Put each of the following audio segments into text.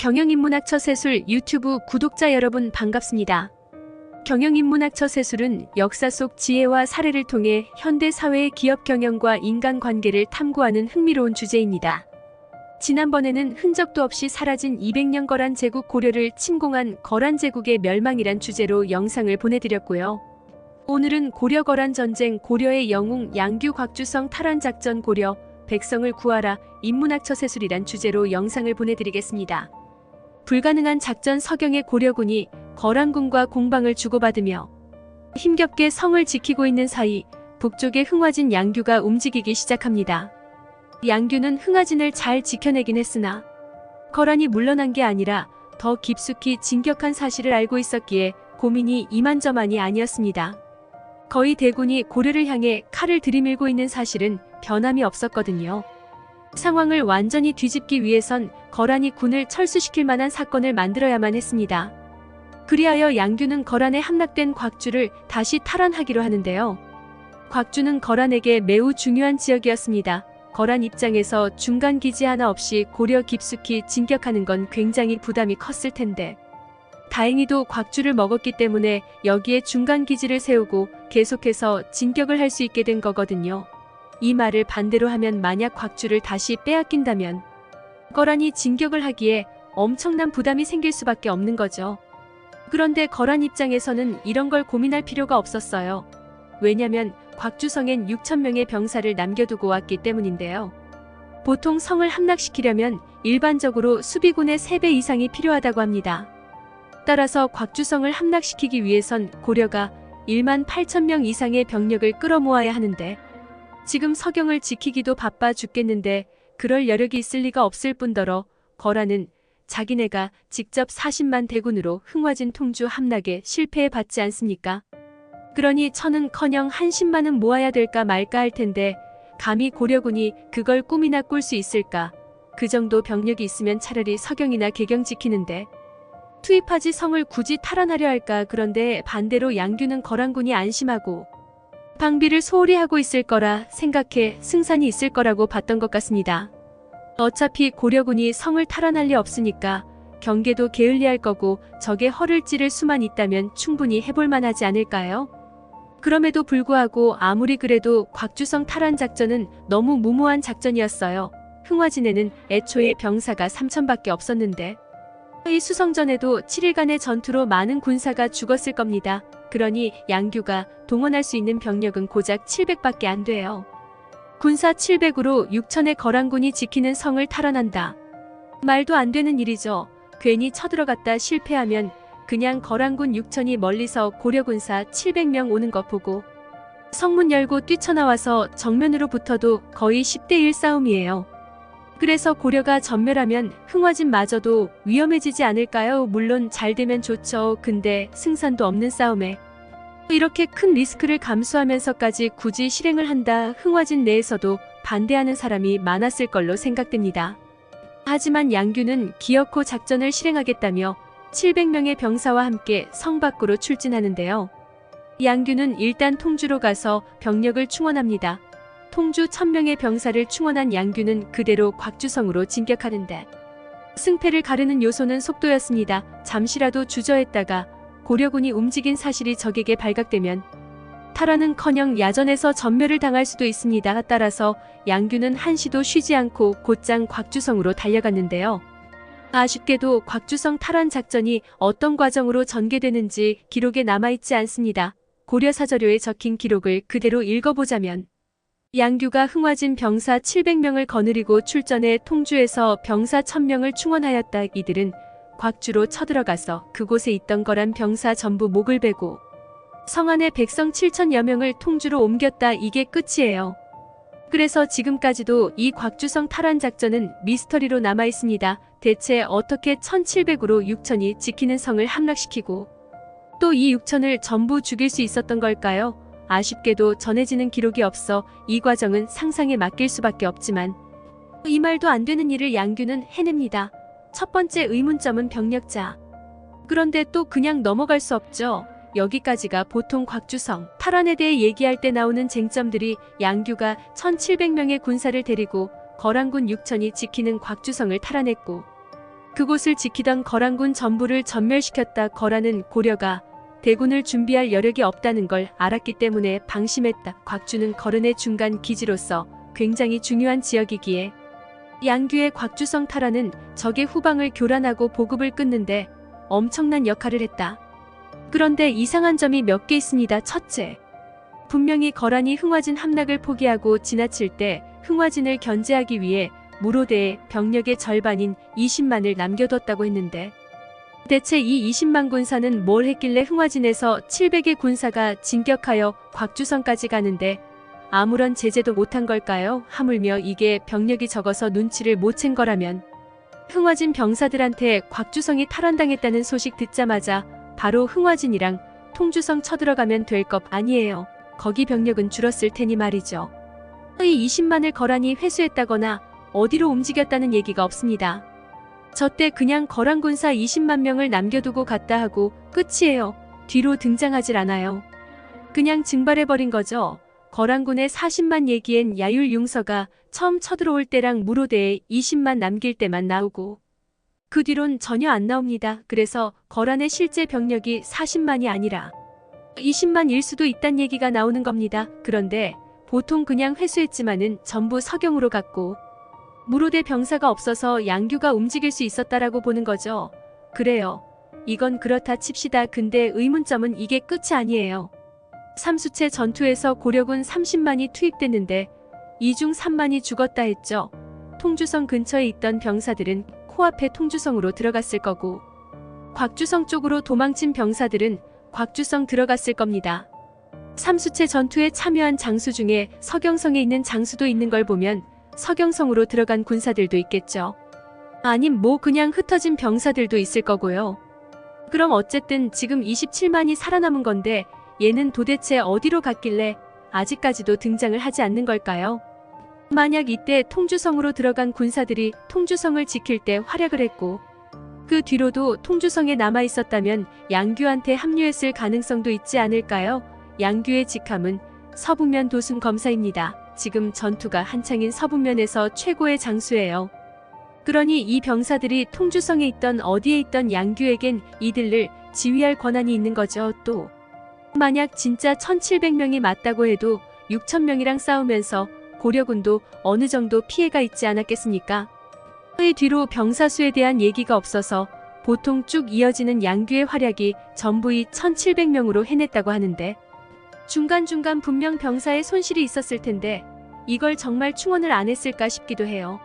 경영인문학처 세술 유튜브 구독자 여러분 반갑습니다. 경영인문학처 세술은 역사 속 지혜와 사례를 통해 현대 사회의 기업 경영과 인간관계를 탐구하는 흥미로운 주제입니다. 지난번에는 흔적도 없이 사라진 200년 거란 제국 고려를 침공한 거란 제국의 멸망이란 주제로 영상을 보내드렸고요. 오늘은 고려 거란 전쟁, 고려의 영웅 양규 곽주성 탈환 작전, 고려 백성을 구하라 인문학처 세술이란 주제로 영상을 보내드리겠습니다. 불가능한 작전 서경의 고려군이 거란군과 공방을 주고받으며 힘겹게 성을 지키고 있는 사이 북쪽의 흥화진 양규가 움직이기 시작합니다. 양규는 흥화진을 잘 지켜내긴 했으나 거란이 물러난 게 아니라 더 깊숙이 진격한 사실을 알고 있었기에 고민이 이만저만이 아니었습니다. 거의 대군이 고려를 향해 칼을 들이밀고 있는 사실은 변함이 없었거든요. 상황을 완전히 뒤집기 위해선 거란이 군을 철수시킬 만한 사건을 만들어야만 했습니다. 그리하여 양규는 거란에 함락된 곽주를 다시 탈환하기로 하는데요. 곽주는 거란에게 매우 중요한 지역이었습니다. 거란 입장에서 중간 기지 하나 없이 고려 깊숙이 진격하는 건 굉장히 부담이 컸을 텐데 다행히도 곽주를 먹었기 때문에 여기에 중간 기지를 세우고 계속해서 진격을 할 수 있게 된 거거든요. 이 말을 반대로 하면 만약 곽주를 다시 빼앗긴다면 거란이 진격을 하기에 엄청난 부담이 생길 수밖에 없는 거죠. 그런데 거란 입장에서는 이런 걸 고민할 필요가 없었어요. 왜냐면 곽주성엔 6,000명의 병사를 남겨두고 왔기 때문인데요. 보통 성을 함락시키려면 일반적으로 수비군의 3배 이상이 필요하다고 합니다. 따라서 곽주성을 함락시키기 위해선 고려가 18,000명 이상의 병력을 끌어모아야 하는데 지금 서경을 지키기도 바빠 죽겠는데 그럴 여력이 있을 리가 없을 뿐더러 거란은 자기네가 직접 40만 대군으로 흥화진 통주 함락에 실패해봤지 않습니까? 그러니 천은커녕 한 10만은 모아야 될까 말까 할 텐데 감히 고려군이 그걸 꿈이나 꿀 수 있을까? 그 정도 병력이 있으면 차라리 서경이나 개경 지키는데 투입하지 성을 굳이 탈환하려 할까? 그런데 반대로 양규는 거란군이 안심하고 방비를 소홀히 하고 있을 거라 생각해 승산이 있을 거라고 봤던 것 같습니다. 어차피 고려군이 성을 탈환할 리 없으니까 경계도 게을리할 거고 적의 허를 찌를 수만 있다면 충분히 해볼 만하지 않을까요? 그럼에도 불구하고 아무리 그래도 곽주성 탈환 작전은 너무 무모한 작전이었어요. 흥화진에는 애초에 병사가 3,000밖에 없었는데 이 수성전에도 7일간의 전투로 많은 군사가 죽었을 겁니다. 그러니 양규가 동원할 수 있는 병력은 고작 700밖에 안 돼요. 군사 700으로 6,000의 거란군이 지키는 성을 탈환한다. 말도 안 되는 일이죠. 괜히 쳐들어갔다 실패하면 그냥 거란군 6,000이 멀리서 고려군사 700명 오는 것 보고 성문 열고 뛰쳐나와서 정면으로 붙어도 거의 10대 1 싸움이에요. 그래서 고려가 전멸하면 흥화진마저도 위험해지지 않을까요? 물론 잘 되면 좋죠. 근데 승산도 없는 싸움에 이렇게 큰 리스크를 감수하면서까지 굳이 실행을 한다. 흥화진 내에서도 반대하는 사람이 많았을 걸로 생각됩니다. 하지만 양규는 기어코 작전을 실행하겠다며 700명의 병사와 함께 성 밖으로 출진하는데요. 양규는 일단 통주로 가서 병력을 충원합니다. 통주 1,000명의 병사를 충원한 양규는 그대로 곽주성으로 진격하는데 승패를 가르는 요소는 속도였습니다. 잠시라도 주저했다가 고려군이 움직인 사실이 적에게 발각되면 탈환은커녕 야전에서 전멸을 당할 수도 있습니다. 따라서 양규는 한시도 쉬지 않고 곧장 곽주성으로 달려갔는데요. 아쉽게도 곽주성 탈환 작전이 어떤 과정으로 전개되는지 기록에 남아있지 않습니다. 고려사저료에 적힌 기록을 그대로 읽어보자면 양규가 흥화진 병사 700명을 거느리고 출전해 통주에서 병사 1,000명을 충원하였다. 이들은 곽주로 쳐들어가서 그곳에 있던 거란 병사 전부 목을 베고 성 안의 백성 7,000여 명을 통주로 옮겼다. 이게 끝이에요. 그래서 지금까지도 이 곽주성 탈환 작전은 미스터리로 남아있습니다. 대체 어떻게 1,700으로 6,000이 지키는 성을 함락시키고 또 이 6,000을 전부 죽일 수 있었던 걸까요? 아쉽게도 전해지는 기록이 없어 이 과정은 상상에 맡길 수밖에 없지만 이 말도 안 되는 일을 양규는 해냅니다. 첫 번째 의문점은 병력자. 그런데 또 그냥 넘어갈 수 없죠. 여기까지가 보통 곽주성 탈환에 대해 얘기할 때 나오는 쟁점들이 양규가 1,700명의 군사를 데리고 거란군 6,000이 지키는 곽주성을 탈환했고 그곳을 지키던 거란군 전부를 전멸시켰다. 거란은 고려가 대군을 준비할 여력이 없다는 걸 알았기 때문에 방심했다. 곽주는 거른의 중간 기지로서 굉장히 중요한 지역이기에 양규의 곽주성 탈환은 적의 후방을 교란하고 보급을 끊는데 엄청난 역할을 했다. 그런데 이상한 점이 몇 개 있습니다. 첫째, 분명히 거란이 흥화진 함락을 포기하고 지나칠 때 흥화진을 견제하기 위해 무로대에 병력의 절반인 20만을 남겨뒀다고 했는데 대체 이 20만 군사는 뭘 했길래 흥화진에서 700의 군사가 진격하여 곽주성까지 가는데 아무런 제재도 못한 걸까요? 하물며 이게 병력이 적어서 눈치를 못 챈 거라면 흥화진 병사들한테 곽주성이 탈환당했다는 소식 듣자마자 바로 흥화진이랑 통주성 쳐들어가면 될 것 아니에요. 거기 병력은 줄었을 테니 말이죠. 이 20만을 거란이 회수했다거나 어디로 움직였다는 얘기가 없습니다. 저때 그냥 거란 군사 20만 명을 남겨두고 갔다 하고 끝이에요. 뒤로 등장하질 않아요. 그냥 증발해버린 거죠. 거란군의 40만 얘기엔 야율융서가 처음 쳐들어올 때랑 무로대에 20만 남길 때만 나오고 그 뒤론 전혀 안 나옵니다. 그래서 거란의 실제 병력이 40만이 아니라 20만일 수도 있단 얘기가 나오는 겁니다. 그런데 보통 그냥 회수했지만은 전부 서경으로 갔고 무로대 병사가 없어서 양규가 움직일 수 있었다라고 보는 거죠. 그래요. 이건 그렇다 칩시다. 근데 의문점은 이게 끝이 아니에요. 삼수채 전투에서 고려군 30만이 투입됐는데 이 중 3만이 죽었다 했죠. 통주성 근처에 있던 병사들은 코앞에 통주성으로 들어갔을 거고 곽주성 쪽으로 도망친 병사들은 곽주성 들어갔을 겁니다. 삼수채 전투에 참여한 장수 중에 서경성에 있는 장수도 있는 걸 보면 서경성으로 들어간 군사들도 있겠죠. 아님 뭐 그냥 흩어진 병사들도 있을 거고요. 그럼 어쨌든 지금 27만이 살아남은 건데 얘는 도대체 어디로 갔길래 아직까지도 등장을 하지 않는 걸까요? 만약 이때 통주성으로 들어간 군사들이 통주성을 지킬 때 활약을 했고 그 뒤로도 통주성에 남아 있었다면 양규한테 합류했을 가능성도 있지 않을까요? 양규의 직함은 서북면 도순 검사입니다. 지금 전투가 한창인 서북면에서 최고의 장수예요. 그러니 이 병사들이 통주성에 있던 어디에 있던 양규에겐 이들을 지휘할 권한이 있는 거죠. 또 만약 진짜 1700명이 맞다고 해도 6000명이랑 싸우면서 고려군도 어느 정도 피해가 있지 않았겠습니까? 그 뒤로 병사수에 대한 얘기가 없어서 보통 쭉 이어지는 양규의 활약이 전부 이 1700명으로 해냈다고 하는데 중간중간 분명 병사의 손실이 있었을 텐데 이걸 정말 충원을 안 했을까 싶기도 해요.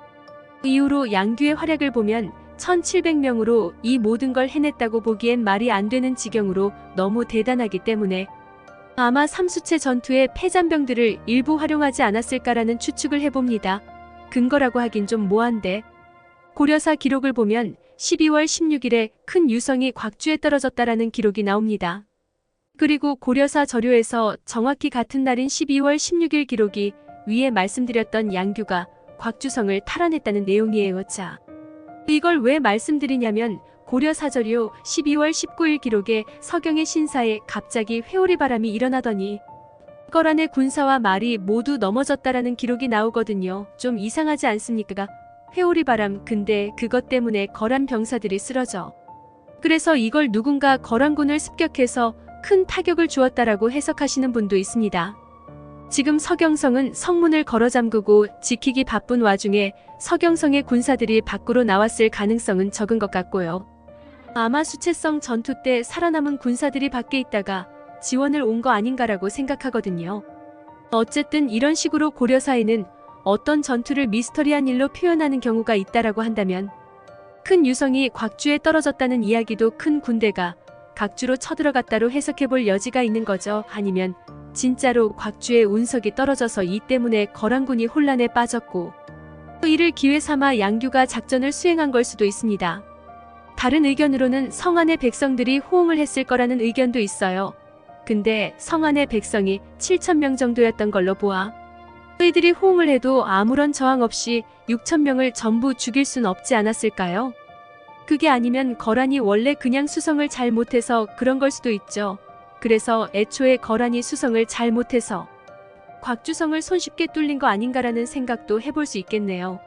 이후로 양규의 활약을 보면 1700명으로 이 모든 걸 해냈다고 보기엔 말이 안 되는 지경으로 너무 대단하기 때문에 아마 삼수채 전투의 패잔병들을 일부 활용하지 않았을까라는 추측을 해봅니다. 근거라고 하긴 좀 모한데 고려사 기록을 보면 12월 16일에 큰 유성이 곽주에 떨어졌다라는 기록이 나옵니다. 그리고 고려사 저료에서 정확히 같은 날인 12월 16일 기록이 위에 말씀드렸던 양규가 곽주성을 탈환했다는 내용이에요. 자, 이걸 왜 말씀드리냐면 고려사저료 12월 19일 기록에 서경의 신사에 갑자기 회오리 바람이 일어나더니 거란의 군사와 말이 모두 넘어졌다라는 기록이 나오거든요. 좀 이상하지 않습니까? 회오리 바람, 근데 그것 때문에 거란 병사들이 쓰러져. 그래서 이걸 누군가 거란군을 습격해서 큰 타격을 주었다라고 해석하시는 분도 있습니다. 지금 서경성은 성문을 걸어 잠그고 지키기 바쁜 와중에 서경성의 군사들이 밖으로 나왔을 가능성은 적은 것 같고요. 아마 수채성 전투 때 살아남은 군사들이 밖에 있다가 지원을 온 거 아닌가라고 생각하거든요. 어쨌든 이런 식으로 고려사에는 어떤 전투를 미스터리한 일로 표현하는 경우가 있다라고 한다면 큰 유성이 곽주에 떨어졌다는 이야기도 큰 군대가 각주로 쳐들어갔다로 해석해볼 여지가 있는 거죠. 아니면 진짜로 곽주에 운석이 떨어져서 이 때문에 거란군이 혼란에 빠졌고 이를 기회 삼아 양규가 작전을 수행한 걸 수도 있습니다. 다른 의견으로는 성안의 백성들이 호응을 했을 거라는 의견도 있어요. 근데 성안의 백성이 7,000명 정도였던 걸로 보아 이들이 호응을 해도 아무런 저항 없이 6,000명을 전부 죽일 순 없지 않았을까요? 그게 아니면 거란이 원래 그냥 수성을 잘 못해서 그런 걸 수도 있죠. 그래서 애초에 거란이 수성을 잘 못해서 곽주성을 손쉽게 뚫린 거 아닌가라는 생각도 해볼 수 있겠네요.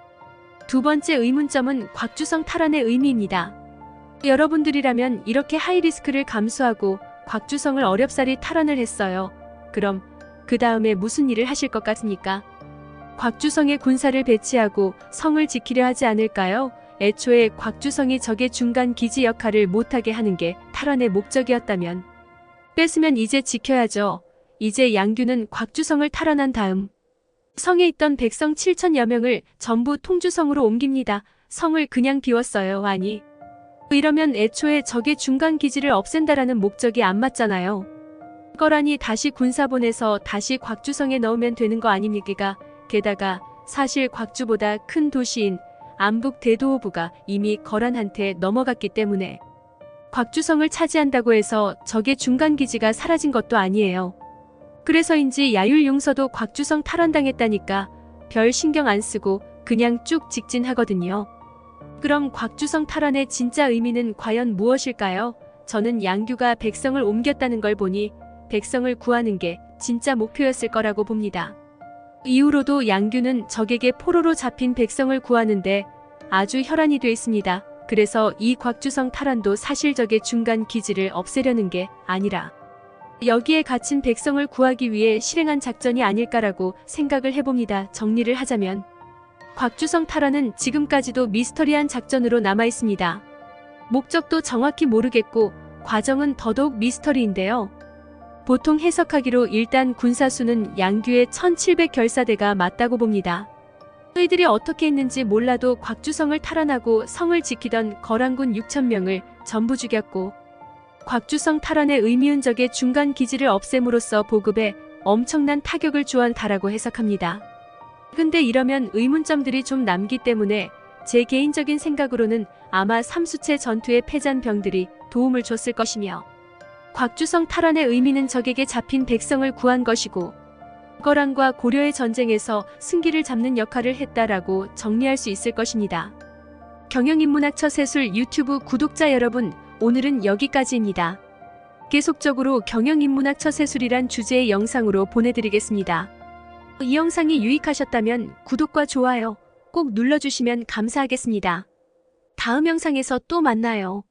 두 번째 의문점은 곽주성 탈환의 의미입니다. 여러분들이라면 이렇게 하이리스크를 감수하고 곽주성을 어렵사리 탈환을 했어요. 그럼 그 다음에 무슨 일을 하실 것 같습니까? 곽주성의 군사를 배치하고 성을 지키려 하지 않을까요? 애초에 곽주성이 적의 중간 기지 역할을 못하게 하는 게 탈환의 목적이었다면 뺐으면 이제 지켜야죠. 이제 양규는 곽주성을 탈환한 다음 성에 있던 백성 7천여 명을 전부 통주성으로 옮깁니다. 성을 그냥 비웠어요. 아니, 이러면 애초에 적의 중간 기지를 없앤다라는 목적이 안 맞잖아요. 거라니 다시 군사 보내서 다시 곽주성에 넣으면 되는 거 아닙니까? 게다가 사실 곽주보다 큰 도시인 안북 대도호부가 이미 거란한테 넘어갔기 때문에 곽주성을 차지한다고 해서 적의 중간 기지가 사라진 것도 아니에요. 그래서인지 야율용서도 곽주성 탈환당했다니까 별 신경 안 쓰고 그냥 쭉 직진하거든요. 그럼 곽주성 탈환의 진짜 의미는 과연 무엇일까요? 저는 양규가 백성을 옮겼다는 걸 보니 백성을 구하는 게 진짜 목표였을 거라고 봅니다. 이후로도 양규는 적에게 포로로 잡힌 백성을 구하는데 아주 혈안이 돼 있습니다. 그래서 이 곽주성 탈환도 사실 적의 중간 기지를 없애려는 게 아니라 여기에 갇힌 백성을 구하기 위해 실행한 작전이 아닐까라고 생각을 해봅니다. 정리를 하자면 곽주성 탈환은 지금까지도 미스터리한 작전으로 남아있습니다. 목적도 정확히 모르겠고 과정은 더더욱 미스터리인데요. 보통 해석하기로 일단 군사수는 양규의 1700 결사대가 맞다고 봅니다. 저희들이 어떻게 했는지 몰라도 곽주성을 탈환하고 성을 지키던 거란군 6,000명을 전부 죽였고 곽주성 탈환의 의미은 적의 중간 기지를 없앰으로써 보급에 엄청난 타격을 주었다라고 해석합니다. 근데 이러면 의문점들이 좀 남기 때문에 제 개인적인 생각으로는 아마 삼수체 전투의 패잔 병들이 도움을 줬을 것이며 곽주성 탈환의 의미는 적에게 잡힌 백성을 구한 것이고 거란과 고려의 전쟁에서 승기를 잡는 역할을 했다라고 정리할 수 있을 것입니다. 경영인문학처 세술 유튜브 구독자 여러분, 오늘은 여기까지입니다. 계속적으로 경영인문학처 세술이란 주제의 영상으로 보내드리겠습니다. 이 영상이 유익하셨다면 구독과 좋아요 꼭 눌러주시면 감사하겠습니다. 다음 영상에서 또 만나요.